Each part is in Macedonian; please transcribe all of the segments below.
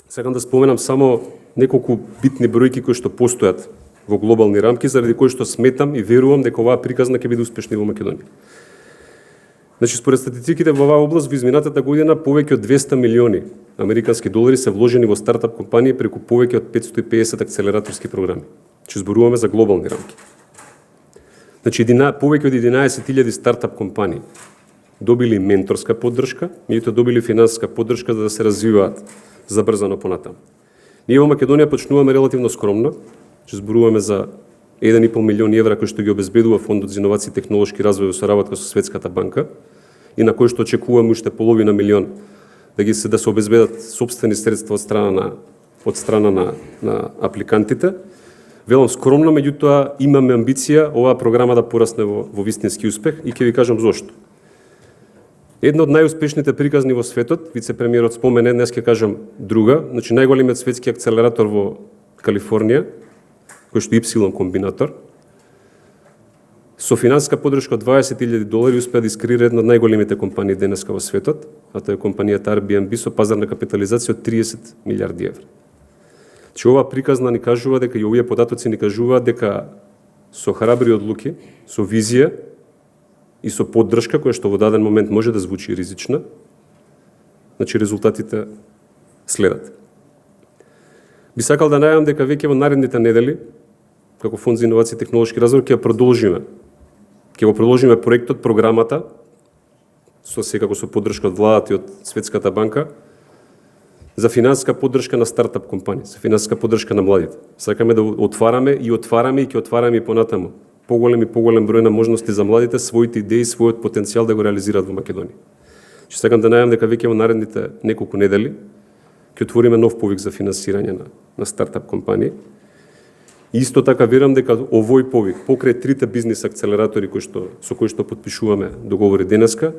Сакам да споменам само неколку битни бројки кои што постојат во глобални рамки, заради кои што сметам и верувам дека оваа приказна ќе биде успешна во Македонија. Значи, според статистиките во оваа област во изминатата година повеќе од 200 милиони американски долари се вложени во стартап компании преку повеќе од 550 акцелераторски програми. Че зборуваме за глобални рамки. Значи, повеќе од 11.000 стартап компании добили менторска поддршка, меѓутоа добили финансиска поддршка за да се развиваат забрзано понатаму. Ние во Македонија почнуваме релативно скромно, че зборуваме за 1,5 милион евра кои што ги обезбедува Фондот за иновации и технолошки развој во соработка со Светската банка и на кој што очекуваме уште половина милион да се обезбедат сопствени средства од страна на апликантите. Велам скромно, меѓутоа имаме амбиција оваа програма да порасне во вистински успех и ќе ви кажам зошто. Една од најуспешните приказни во светот, вице-премиерот спомене, днес ќе кажам друга, значи најголемиот светски акцелератор во Калифорнија, кој што Y комбинатор, со финансиска поддршка од 20.000 долари успеа да искреира една од најголемите компании денеска во светот, а тоа е компанијата Airbnb со пазарна капитализација од 30 милиарди евра. Че оваа приказна ни кажува дека и овие податоци ни кажуваат дека со храбри одлуки, со визија и со поддршка која што во даден момент може да звучи ризична, значи резултатите следат. Би сакал да најавам дека веќе во наредните недели, како Фонд за иновации и технолошки развој, ќе го продолжиме проектот, програмата, секако со поддршка од владата и од Светската банка, за финансиска поддршка на стартап компании, за финансиска поддршка на младите. Сакаме да отвараме и ќе отвараме и понатаму поголем број на можности за младите, своите идеи, својот потенцијал да го реализираат во Македонија. Сакам да најавам дека веќе во наредните неколку недели ќе отвориме нов повик за финансирање на стартап компании. И исто така верам дека овој повик, покрај трите бизнис акцелератори со кои што потпишуваме договори денеска,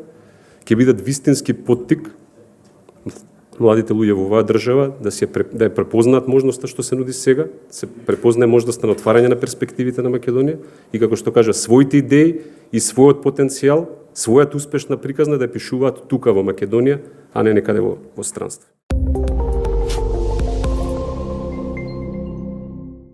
ќе бидат вистински поттик младите луѓе во оваа држава да ја препознаат можноста што се нуди сега, се препознае можноста на отварање на перспективите на Македонија и како што кажа своите идеи и својот потенцијал, својата успешна приказна да ја пишуваат тука во Македонија, а не некаде во странство.